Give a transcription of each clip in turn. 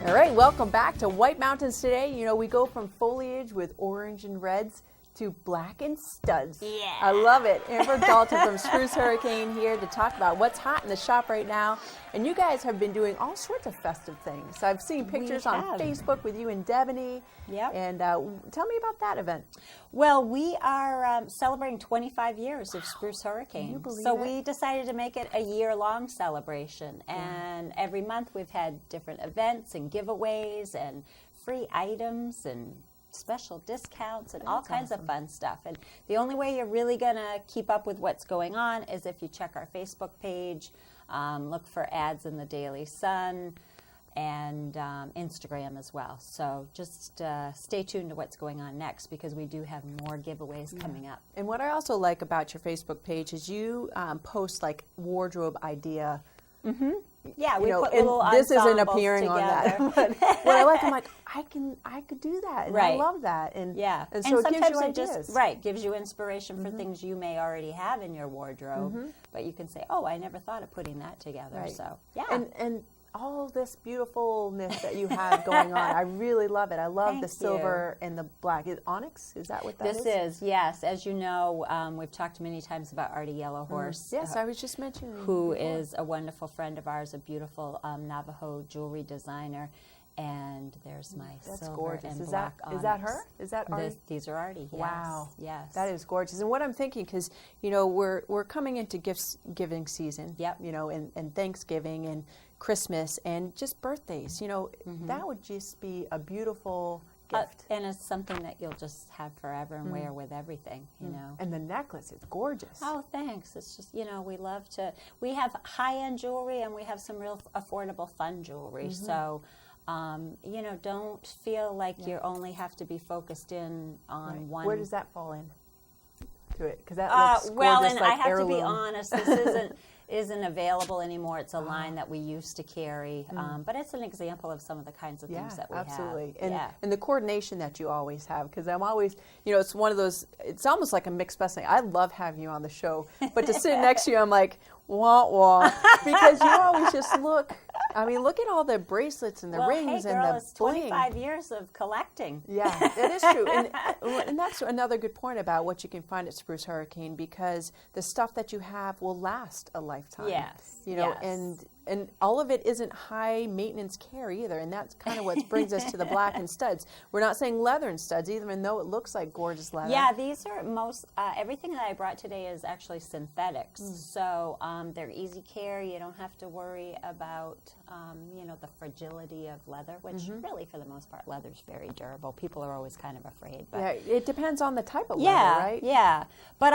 All right, welcome back to White Mountains today. You know, we go from foliage with orange and reds to black and studs. Yeah. I love it. Amber Dalton from Spruce Hurricane here to talk about what's hot in the shop right now. And you guys have been doing all sorts of festive things. I've seen pictures on Facebook with you and Debony. Yep. And tell me about that event. Well, we are celebrating 25 years of Spruce Hurricane. Can you believe so it? we decided to make it a year-long celebration. And every month we've had different events and giveaways and free items and special discounts and all kinds of fun stuff. And the only way you're really going to keep up with what's going on is if you check our Facebook page, look for ads in the Daily Sun, and Instagram as well. So just stay tuned to what's going on next, because we do have more giveaways coming up. And what I also like about your Facebook page is you post like wardrobe idea. Yeah, we put and little this isn't ensembles appearing together. on that. But what I like, I'm like, I could do that, and I Right. love that, and Yeah, and so it gives sometimes you it ideas. just gives you inspiration for things you may already have in your wardrobe, but you can say, "Oh, I never thought of putting that together." Right. So yeah, And all this beautifulness that you have going on, I really love it. I love the Thank silver and the black. Is onyx? Is that what that is? this is yes. As you know, we've talked many times about Artie Yellowhorse. Yes, I was just mentioning. Who before. is a wonderful friend of ours, a beautiful Navajo jewelry designer. And there's my That's silver gorgeous. and Is black that her? onyx. Is that Artie? These are Artie. Yes. Wow. Yes. That is gorgeous. And what I'm thinking, because we're coming into giving season. Yep. And Thanksgiving and Christmas and just birthdays. That would just be a beautiful gift. And it's something that you'll just have forever and wear with everything, you know. And the necklace, it's gorgeous. Oh, thanks. It's just, we have high-end jewelry and we have some real affordable fun jewelry. So, don't feel like you only have to be focused in on one. Where does that fall in to it? Because that looks well, gorgeous, and like I have heirloom. to be honest, this isn't available anymore. It's a line that we used to carry, but it's an example of some of the kinds of things that we absolutely. have. And the coordination that you always have, because I'm always, it's one of those, it's almost like a mixed blessing. I love having you on the show, but to sit next to you, I'm like, wah, wah, because you always just look at all the bracelets and the rings hey, girl, and the it's bling. 25 years of collecting. Yeah, it is true. And that's another good point about what you can find at Spruce Hurricane, because the stuff that you have will last a lifetime. Yes. And all of it isn't high maintenance care either, and that's kind of what brings us to the black and studs. We're not saying leather and studs, even though it looks like gorgeous leather. Yeah, these are everything that I brought today is actually synthetics. So they're easy care. You don't have to worry about, the fragility of leather, which really, for the most part, leather's very durable. People are always kind of afraid. But yeah, it depends on the type of leather, right? Yeah, but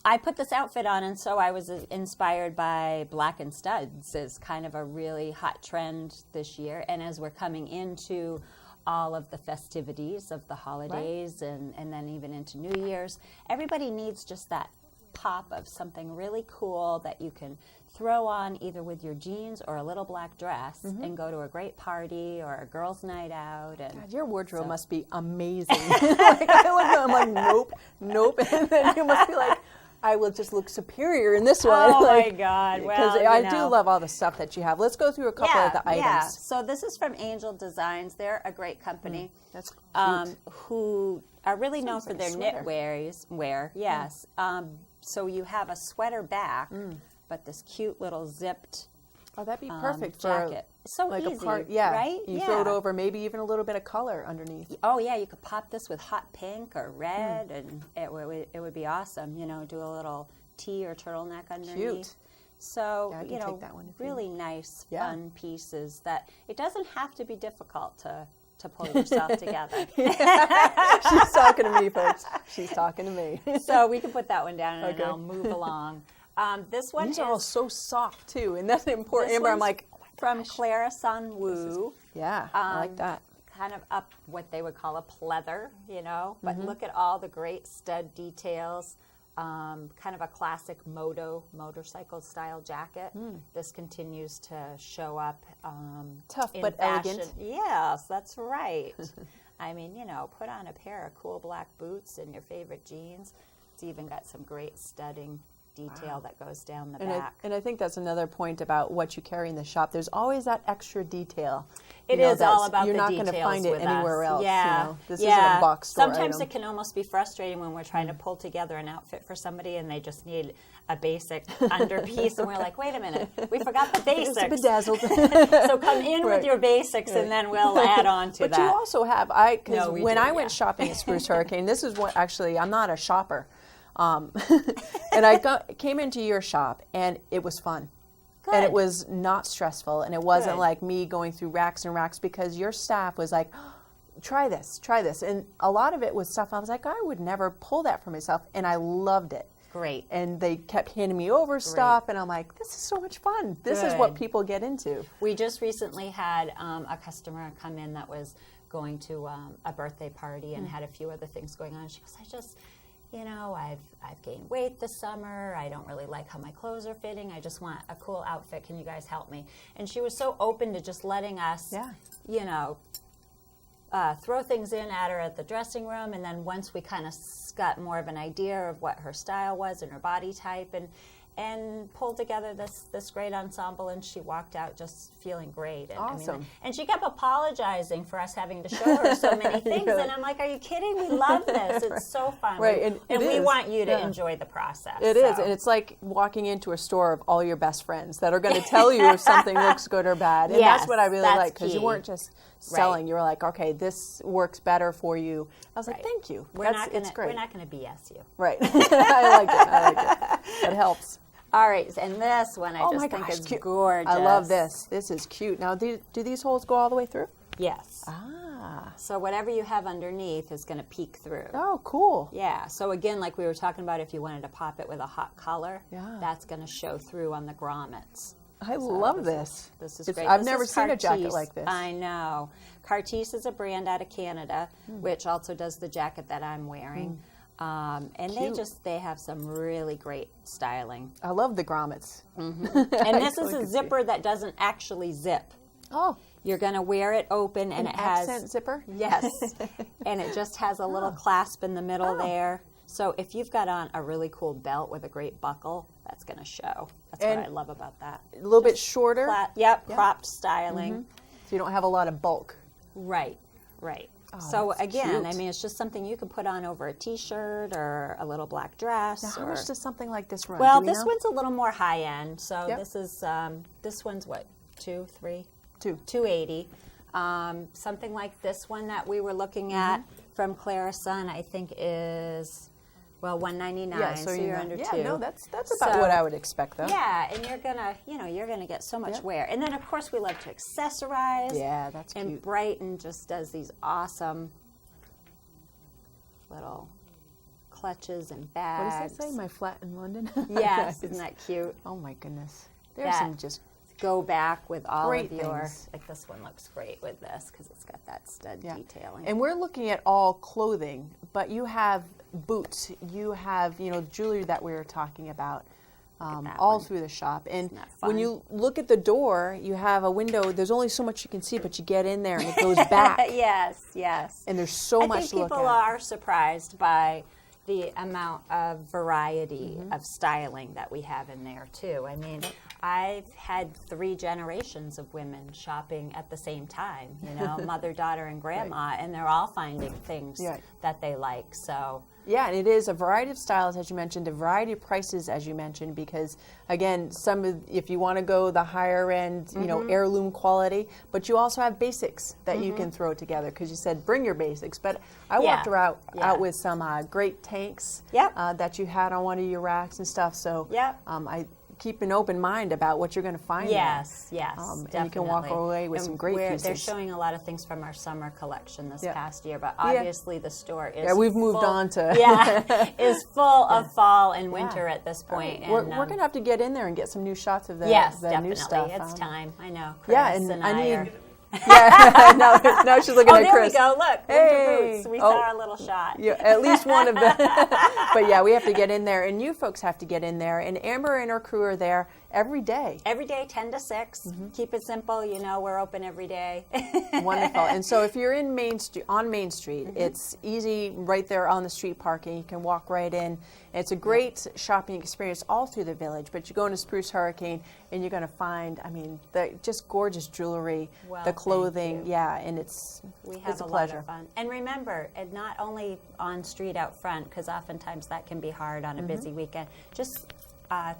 I put this outfit on, and so I was inspired by black and studs as kind of a really hot trend this year. And as we're coming into all of the festivities of the holidays and then even into New Year's, everybody needs just that pop of something really cool that you can throw on either with your jeans or a little black dress and go to a great party or a girls' night out. And God, your wardrobe must be amazing. I'm like, nope. And then you must be like, I will just look superior in this one. Oh, my God. Well, because I do love all the stuff that you have. Let's go through a couple of the items. Yeah, so this is from Angel Designs. They're a great company. That's cute. Who are really known for like a their sweater. knitwear. Yes. So you have a sweater back, but this cute little zipped Oh, that'd be perfect for jacket. So like easy, a part. Yeah, right? You throw it over, maybe even a little bit of color underneath. Oh yeah, you could pop this with hot pink or red, and it would be awesome. Do a little tee or turtleneck underneath. Cute. So Yeah, I can take that one if you really nice, Yeah. fun pieces that it doesn't have to be difficult to pull yourself together. She's talking to me, folks. She's talking to me. So we can put that one down, and Okay. I'll move along. This one These is are all so soft too, and that's important. this Amber, I'm one's like, oh my from gosh. Clara Sunwoo. Yeah, I like that. Kind of up what they would call a pleather, but look at all the great stud details. Kind of a classic motorcycle style jacket. This continues to show up Tough in but fashion. elegant. Yes, that's right. I mean, put on a pair of cool black boots and your favorite jeans. It's even got some great studding detail that goes down the And back. I think that's another point about what you carry in the shop. There's always that extra detail. It is all about the details. You're not going to find it anywhere else. Yeah. You know? This isn't a box store Sometimes item. it can almost be frustrating when we're trying to pull together an outfit for somebody and they just need a basic underpiece, and we're like, wait a minute, we forgot the basics. It's bedazzled. So come in with your basics, and then we'll add on to that. But you also have, when I went shopping at Spruce Hurricane, this is what, actually, I'm not a shopper. And I came into your shop, and it was fun. Good. And it was not stressful, and it wasn't Good. like me going through racks and racks, because your staff was like, oh, try this. And a lot of it was stuff I was like, I would never pull that for myself, and I loved it. Great. And they kept handing me over stuff, and I'm like, this is so much fun. This is what people get into. We just recently had a customer come in that was going to a birthday party and had a few other things going on. She goes, I've gained weight this summer. I don't really like how my clothes are fitting. I just want a cool outfit. Can you guys help me? And she was so open to just letting us, throw things in at her at the dressing room, and then once we kind of got more of an idea of what her style was and her body type, and pulled together this great ensemble, and she walked out just feeling great. And, awesome. And she kept apologizing for us having to show her so many things, and I'm like, are you kidding? We love this. It's so fun. Right, and we want you to enjoy the process. It is, and it's like walking into a store of all your best friends that are going to tell you if something looks good or bad. And that's what I really like, because you weren't just selling. You were like, okay, this works better for you. I was like, thank you. It's great. We're not going to BS you. Right. I like it. It helps. All right, and this one I just think is cute. gorgeous. I love this. This is cute. Now, do these holes go all the way through? Yes. Ah. So whatever you have underneath is going to peek through. Oh, cool. Yeah. So again, like we were talking about, if you wanted to pop it with a hot color, that's going to show through on the grommets. I love this. This is great. I've never seen a jacket like this. I know. Cartier is a brand out of Canada, which also does the jacket that I'm wearing. And they have some really great styling. I love the grommets. And this is a zipper that doesn't actually zip. Oh. You're going to wear it open, and it has accent zipper? Yes. And it just has a little clasp in the middle there. So if you've got on a really cool belt with a great buckle, that's going to show. That's what I love about that. A little bit shorter? Cropped styling. So you don't have a lot of bulk. Right. Oh, so again, cute. it's just something you can put on over a T-shirt or a little black dress. Now, how much does something like this run? Well, this one's a little more high end. So this one's what, $280. Something like this one that we were looking at from Clara Sun, I think is $199. Yeah, so you're under $2. No, that's about what I would expect, though. Yeah, and you're gonna get so much wear. And then of course we love to accessorize. Yeah, that's cute. And Brighton just does these awesome little clutches and bags. What does that say? My flat in London? Yes, isn't that cute? Oh my goodness. There's some just go back with all great of your, things. like this one looks great with this because it's got that stud detailing. And we're looking at all clothing, but you have boots, you have, jewelry that we were talking about all through the shop. And when you look at the door, you have a window, there's only so much you can see, but you get in there and it goes back. Yes. And there's so much to look at. I think people are surprised by the amount of variety of styling that we have in there too. I mean, I've had 3 generations of women shopping at the same time, mother, daughter, and grandma, and they're all finding things that they like. So yeah, and it is a variety of styles, as you mentioned, a variety of prices, as you mentioned, because again, if you want to go the higher end, heirloom quality, but you also have basics that you can throw together, because you said bring your basics. But I walked out with some great tanks that you had on one of your racks and stuff. So I keep an open mind about what you're going to find. Yes, and you can walk away with some great pieces. They're showing a lot of things from our summer collection this past year, but obviously the store is we've moved on to is full of fall and winter at this point. We're going to have to get in there and get some new shots of the new stuff. It's time. I know. Chris and I need. now she's looking at Chris. There we go. Look, winter boots. We saw our little shot. Yeah, at least one of them. But we have to get in there, and you folks have to get in there. And Amber and her crew are there, every day. Every day, 10 to 6. Keep it simple. You know, we're open every day. Wonderful. And so if you're in on Main Street, it's easy right there on the street parking. You can walk right in. It's a great shopping experience all through the village. But you go into Spruce Hurricane and you're going to find, I mean, the just gorgeous jewelry, Well, the thank clothing. you. Yeah, and it's We have it's a lot pleasure. of fun. And remember, and not only on street out front, because oftentimes that can be hard on a busy weekend. Just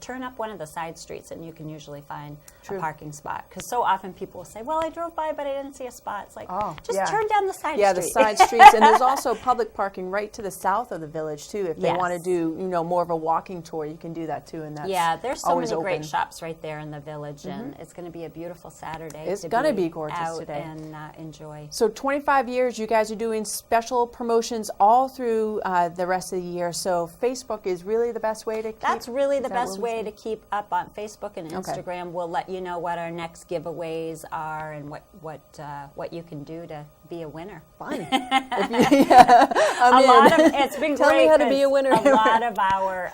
turn up one of the side streets and you can usually find True. a parking spot. Because so often people will say, well, I drove by, but I didn't see a spot. It's like, just yeah. turn down the side Yeah, street. the side streets. And there's also public parking right to the south of the village, too. If they Yes. want to do, you know, more of a walking tour, you can do that, too. And that's Yeah, there's so always many great open. shops right there in the village, and it's going to be a beautiful Saturday. It's to gonna be gorgeous out today. and enjoy. So 25 years, you guys are doing special promotions all through the rest of the year. So Facebook is really the best way to keep. That's really the is that best what we way say? to keep up on Facebook and Okay. Instagram. We'll let you know what our next giveaways are and what you can do to be a winner. Fun. It's been Tell great. me how to be a 'cause winner. A lot of our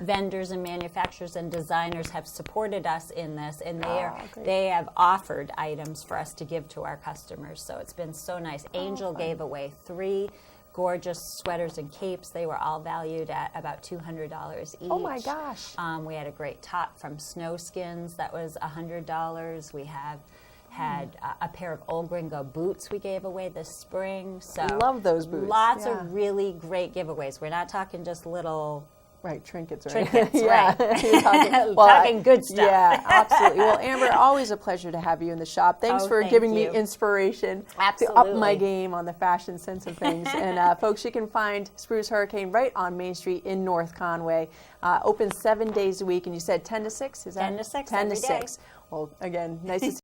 vendors and manufacturers and designers have supported us in this, and great. they have offered items for us to give to our customers. So it's been so nice. Angel gave away 3 gorgeous sweaters and capes. They were all valued at about $200 each. Oh my gosh. We had a great top from Snowskins that was $100. We have had a pair of Old Gringo boots we gave away this spring. So I love those boots. Lots Yeah. of really great giveaways. We're not talking just little Right, trinkets, right? trinkets, yeah. right? You're talking, Talking good stuff. Yeah, absolutely. Well, Amber, always a pleasure to have you in the shop. Thanks Oh, for thank giving me you. inspiration to up Absolutely. my game on the fashion sense of things. And folks, you can find Spruce Hurricane right on Main Street in North Conway. Open 7 days a week, and you said 10 to 6? Is that 10 to 6 10 to every day. 6. Well, again, nice to see